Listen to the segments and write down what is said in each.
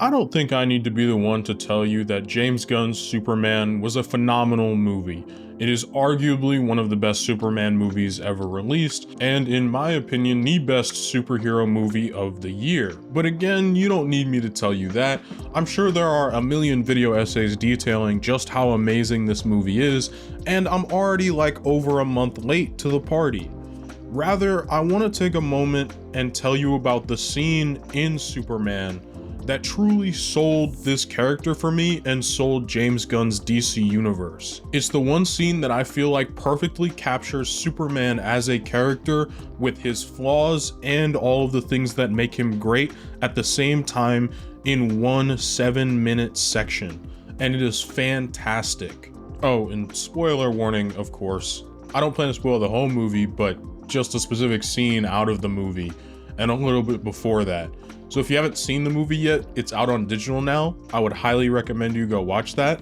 I don't think I need to be the one to tell you that James Gunn's Superman was a phenomenal movie. It is arguably one of the best Superman movies ever released, and in my opinion, the best superhero movie of the year. But again, you don't need me to tell you that. I'm sure there are a million video essays detailing just how amazing this movie is, and I'm already like over a month late to the party. Rather, I want to take a moment and tell you about the scene in Superman that truly sold this character for me and sold James Gunn's DC universe. It's the one scene that I feel like perfectly captures Superman as a character with his flaws and all of the things that make him great at the same time in one 7-minute section. And it is fantastic. Oh, and spoiler warning, of course. I don't plan to spoil the whole movie, but just a specific scene out of the movie and a little bit before that. So if you haven't seen the movie yet, it's out on digital now. I would highly recommend you go watch that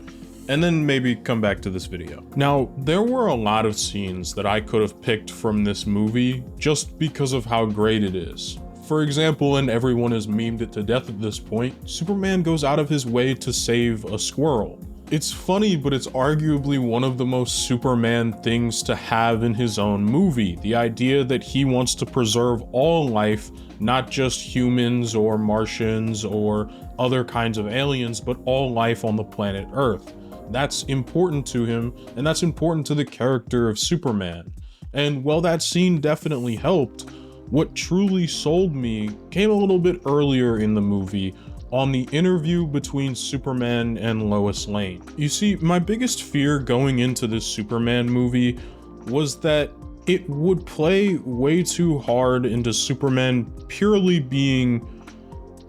and then maybe come back to this video. Now, there were a lot of scenes that I could have picked from this movie just because of how great it is. For example, and everyone has memed it to death at this point, Superman goes out of his way to save a squirrel. It's funny, but it's arguably one of the most Superman things to have in his own movie. The idea that he wants to preserve all life, not just humans or Martians or other kinds of aliens, but all life on the planet Earth. That's important to him, and that's important to the character of Superman. And while that scene definitely helped, what truly sold me came a little bit earlier in the movie, on the interview between Superman and Lois Lane. You see, my biggest fear going into this Superman movie was that it would play way too hard into Superman purely being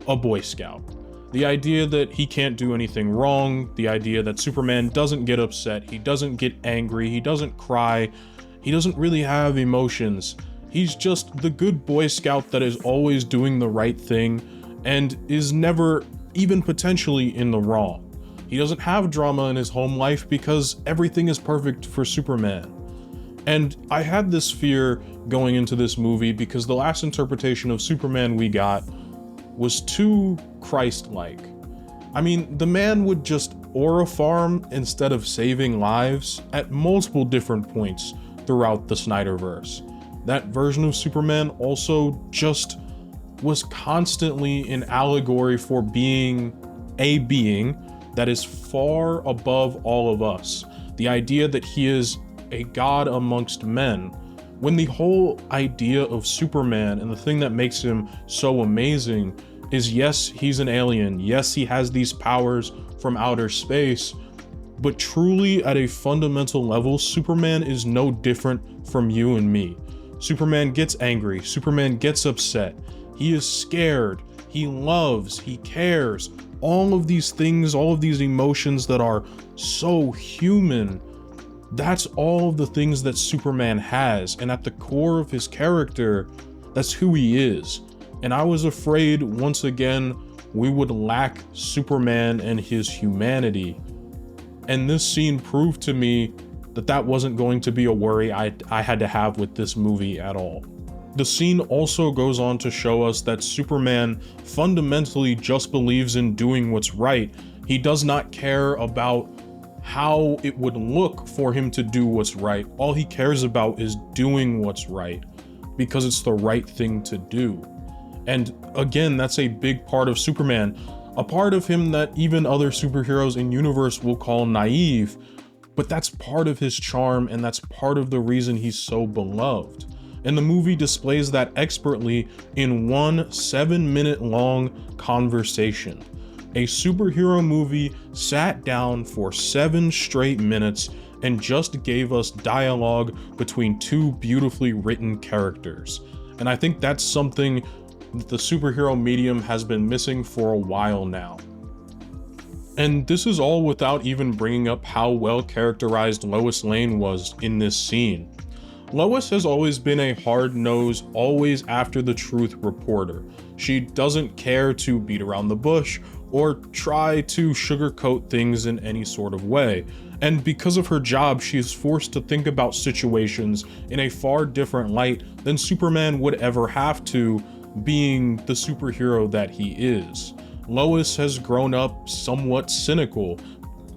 a Boy Scout. The idea that he can't do anything wrong, the idea that Superman doesn't get upset, he doesn't get angry, he doesn't cry, he doesn't really have emotions. He's just the good Boy Scout that is always doing the right thing and is never even potentially in the wrong. He doesn't have drama in his home life because everything is perfect for Superman. And I had this fear going into this movie because the last interpretation of Superman we got was too Christ-like. I mean, the man would just aura farm instead of saving lives at multiple different points throughout the Snyderverse. That version of Superman also just was constantly an allegory for being a being that is far above all of us. The idea that he is a god amongst men, when the whole idea of Superman and the thing that makes him so amazing is, yes, he's an alien, yes, he has these powers from outer space, but truly at a fundamental level, Superman is no different from you and me. Superman gets angry, Superman gets upset, he is scared, he loves, he cares, all of these things, all of these emotions that are so human. That's all of the things that Superman has, and at the core of his character, that's who he is. And I was afraid, once again, we would lack Superman and his humanity. And this scene proved to me that that wasn't going to be a worry I had to have with this movie at all. The scene also goes on to show us that Superman fundamentally just believes in doing what's right. He does not care about how it would look for him to do what's right. All he cares about is doing what's right because it's the right thing to do. And again, that's a big part of Superman, a part of him that even other superheroes in universe will call naive, but that's part of his charm and that's part of the reason he's so beloved. And the movie displays that expertly in one 7-minute long conversation. A superhero movie sat down for 7 straight minutes and just gave us dialogue between two beautifully written characters. And I think that's something that the superhero medium has been missing for a while now. And this is all without even bringing up how well characterized Lois Lane was in this scene. Lois has always been a hard-nosed, always after the truth reporter. She doesn't care to beat around the bush or try to sugarcoat things in any sort of way. And because of her job, she is forced to think about situations in a far different light than Superman would ever have to, being the superhero that he is. Lois has grown up somewhat cynical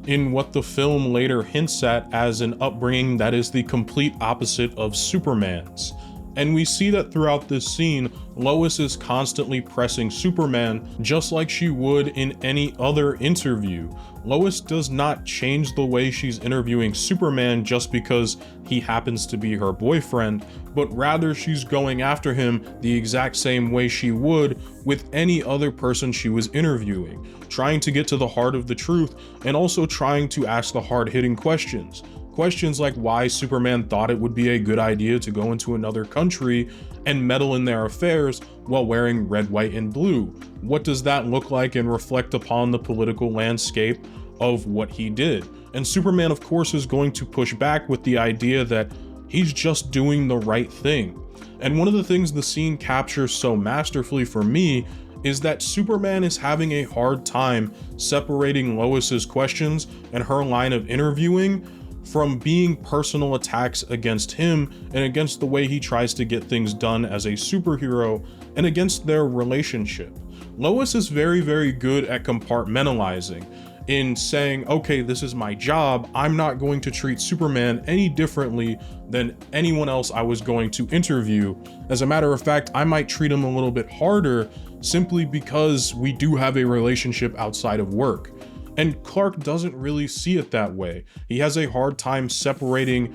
in what the film later hints at as an upbringing that is the complete opposite of Superman's. And we see that throughout this scene, Lois is constantly pressing Superman just like she would in any other interview. Lois does not change the way she's interviewing Superman just because he happens to be her boyfriend, but rather she's going after him the exact same way she would with any other person she was interviewing, trying to get to the heart of the truth and also trying to ask the hard-hitting questions. Questions like why Superman thought it would be a good idea to go into another country and meddle in their affairs while wearing red, white, and blue. What does that look like and reflect upon the political landscape of what he did? And Superman, of course, is going to push back with the idea that he's just doing the right thing. And one of the things the scene captures so masterfully for me is that Superman is having a hard time separating Lois's questions and her line of interviewing from being personal attacks against him and against the way he tries to get things done as a superhero and against their relationship. Lois is very, very good at compartmentalizing in saying, okay, this is my job. I'm not going to treat Superman any differently than anyone else I was going to interview. As a matter of fact, I might treat him a little bit harder simply because we do have a relationship outside of work. And Clark doesn't really see it that way. He has a hard time separating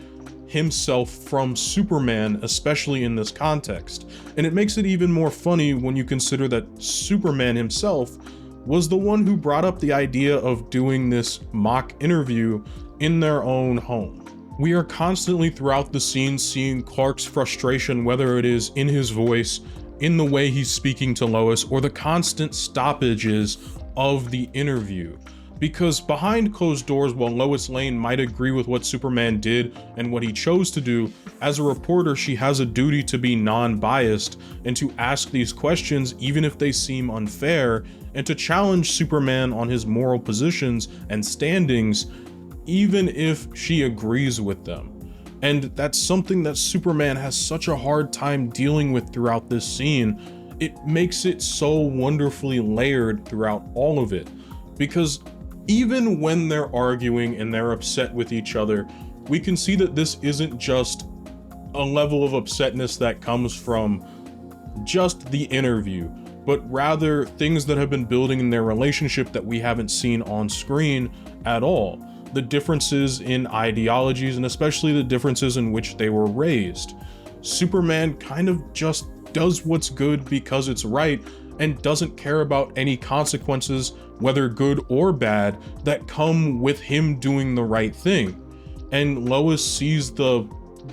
himself from Superman, especially in this context. And it makes it even more funny when you consider that Superman himself was the one who brought up the idea of doing this mock interview in their own home. We are constantly throughout the scene seeing Clark's frustration, whether it is in his voice, in the way he's speaking to Lois, or the constant stoppages of the interview. Because behind closed doors, while Lois Lane might agree with what Superman did and what he chose to do, as a reporter she has a duty to be non-biased and to ask these questions even if they seem unfair, and to challenge Superman on his moral positions and standings even if she agrees with them. And that's something that Superman has such a hard time dealing with throughout this scene. It makes it so wonderfully layered throughout all of it, because even when they're arguing and they're upset with each other, we can see that this isn't just a level of upsetness that comes from just the interview, but rather things that have been building in their relationship that we haven't seen on screen at all. The differences in ideologies and especially the differences in which they were raised. Superman kind of just does what's good because it's right and doesn't care about any consequences, whether good or bad, that come with him doing the right thing. And Lois sees the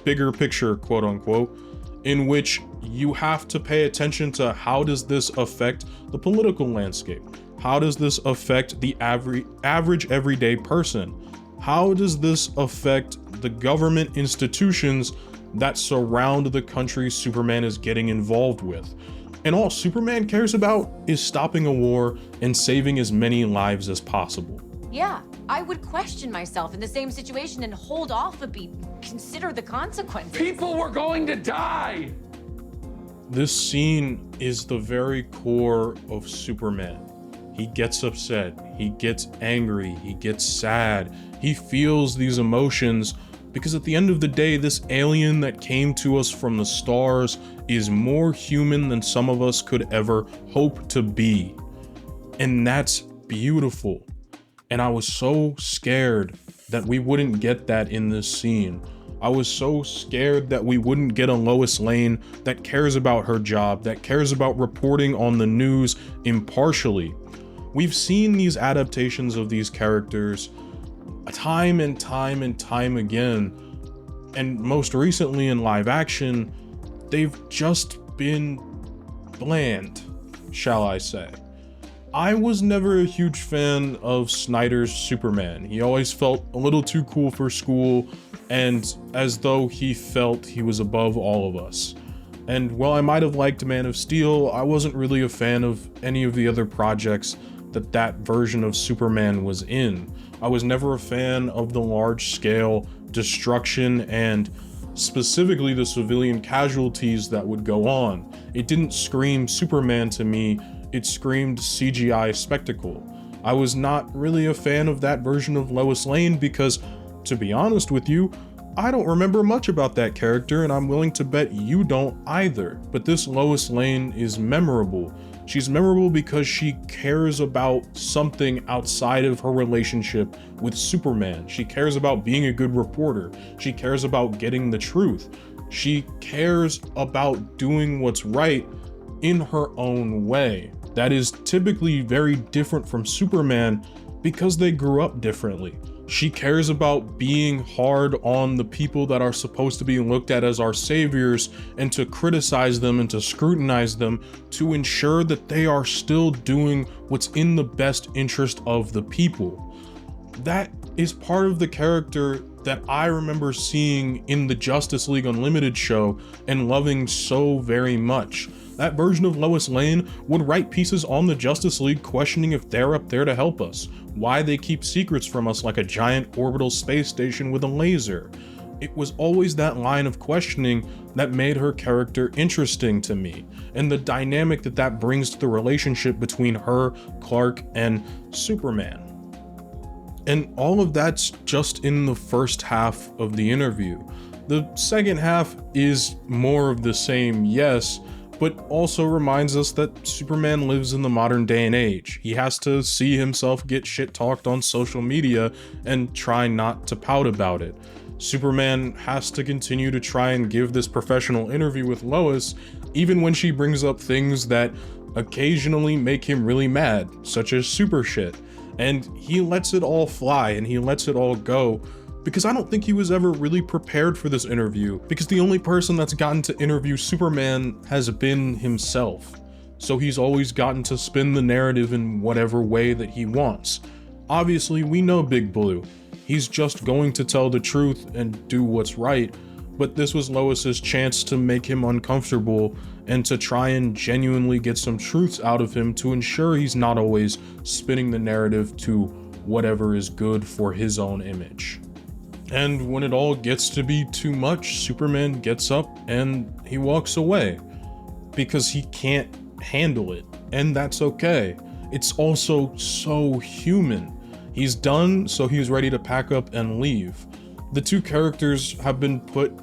bigger picture, quote unquote, in which you have to pay attention to how does this affect the political landscape? How does this affect the average everyday person? How does this affect the government institutions that surround the country Superman is getting involved with? And all Superman cares about is stopping a war and saving as many lives as possible. Yeah, I would question myself in the same situation and hold off a beat, consider the consequences. People were going to die! This scene is the very core of Superman. He gets upset, he gets angry, he gets sad, he feels these emotions because at the end of the day, this alien that came to us from the stars is more human than some of us could ever hope to be. And that's beautiful. And I was so scared that we wouldn't get that in this scene. I was so scared that we wouldn't get a Lois Lane that cares about her job, that cares about reporting on the news impartially. We've seen these adaptations of these characters time and time and time again, and most recently in live action, they've just been bland, shall I say. I was never a huge fan of Snyder's Superman. He always felt a little too cool for school, and as though he felt he was above all of us. And while I might have liked Man of Steel, I wasn't really a fan of any of the other projects that version of Superman was in. I was never a fan of the large-scale destruction and specifically the civilian casualties that would go on. It didn't scream Superman to me it screamed CGI spectacle. I was not really a fan of that version of Lois Lane because, to be honest with you, I don't remember much about that character, and I'm willing to bet you don't either. But this Lois Lane is memorable. She's memorable because she cares about something outside of her relationship with Superman. She cares about being a good reporter. She cares about getting the truth. She cares about doing what's right in her own way. That is typically very different from Superman because they grew up differently. She cares about being hard on the people that are supposed to be looked at as our saviors and to criticize them and to scrutinize them to ensure that they are still doing what's in the best interest of the people. That is part of the character that I remember seeing in the Justice League Unlimited show and loving so very much. That version of Lois Lane would write pieces on the Justice League questioning if they're up there to help us, why they keep secrets from us like a giant orbital space station with a laser. It was always that line of questioning that made her character interesting to me, and the dynamic that that brings to the relationship between her, Clark, and Superman. And all of that's just in the first half of the interview. The second half is more of the same, yes, but also reminds us that Superman lives in the modern day and age. He has to see himself get shit talked on social media and try not to pout about it. Superman has to continue to try and give this professional interview with Lois, even when she brings up things that occasionally make him really mad, such as super shit. And he lets it all fly and he lets it all go, because I don't think he was ever really prepared for this interview, because the only person that's gotten to interview Superman has been himself. So he's always gotten to spin the narrative in whatever way that he wants. Obviously, we know Big Blue. He's just going to tell the truth and do what's right, but this was Lois's chance to make him uncomfortable and to try and genuinely get some truths out of him to ensure he's not always spinning the narrative to whatever is good for his own image. And when it all gets to be too much, Superman gets up and he walks away because he can't handle it, and that's okay. It's also so human. He's done, so he's ready to pack up and leave. The two characters have been put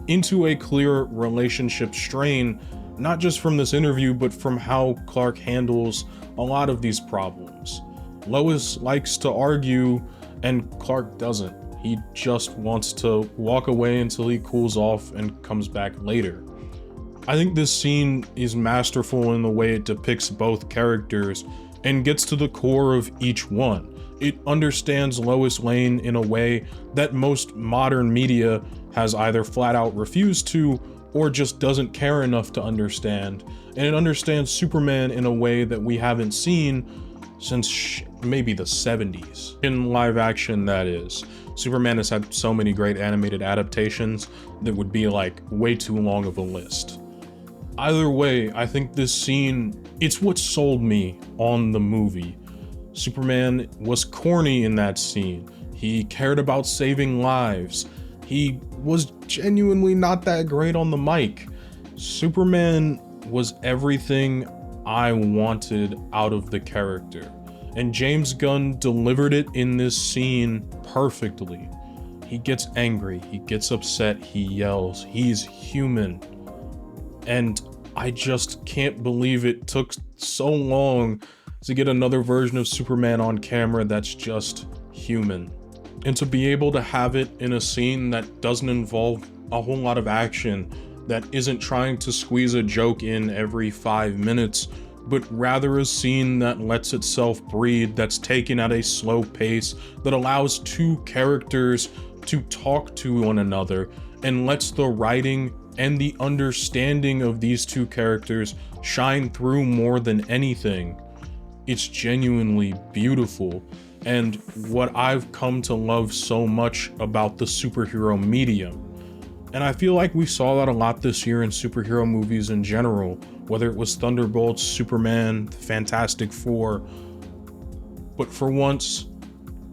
into a clear relationship strain, not just from this interview, but from how Clark handles a lot of these problems. Lois likes to argue, and Clark doesn't. He just wants to walk away until he cools off and comes back later. I think this scene is masterful in the way it depicts both characters and gets to the core of each one. It understands Lois Lane in a way that most modern media has either flat out refused to or just doesn't care enough to understand. And it understands Superman in a way that we haven't seen since maybe the 70s. In live action, that is. Superman has had so many great animated adaptations that would be like way too long of a list. Either way, I think this scene, it's what sold me on the movie. Superman was corny in that scene. He cared about saving lives. He was genuinely not that great on the mic. Superman was everything I wanted out of the character. And James Gunn delivered it in this scene perfectly. He gets angry, he gets upset, he yells, he's human. And I just can't believe it took so long to get another version of Superman on camera that's just human. And to be able to have it in a scene that doesn't involve a whole lot of action, that isn't trying to squeeze a joke in every 5 minutes, but rather a scene that lets itself breathe, that's taken at a slow pace, that allows two characters to talk to one another, and lets the writing and the understanding of these two characters shine through more than anything. It's genuinely beautiful, and what I've come to love so much about the superhero medium. And I feel like we saw that a lot this year in superhero movies in general, whether it was Thunderbolts, Superman, the Fantastic Four. But for once,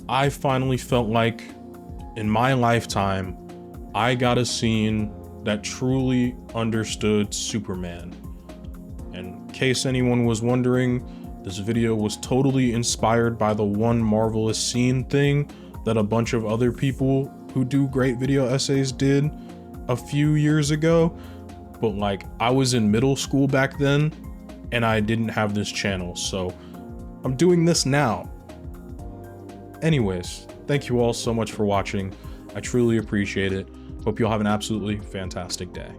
I finally felt like in my lifetime, I got a scene that truly understood Superman. And case anyone was wondering, this video was totally inspired by the one marvelous scene thing that a bunch of other people who do great video essays did a few years ago. But like, I was in middle school back then and I didn't have this channel, so I'm doing this now. Anyways, thank you all so much for watching. I truly appreciate it. Hope you all have an absolutely fantastic day.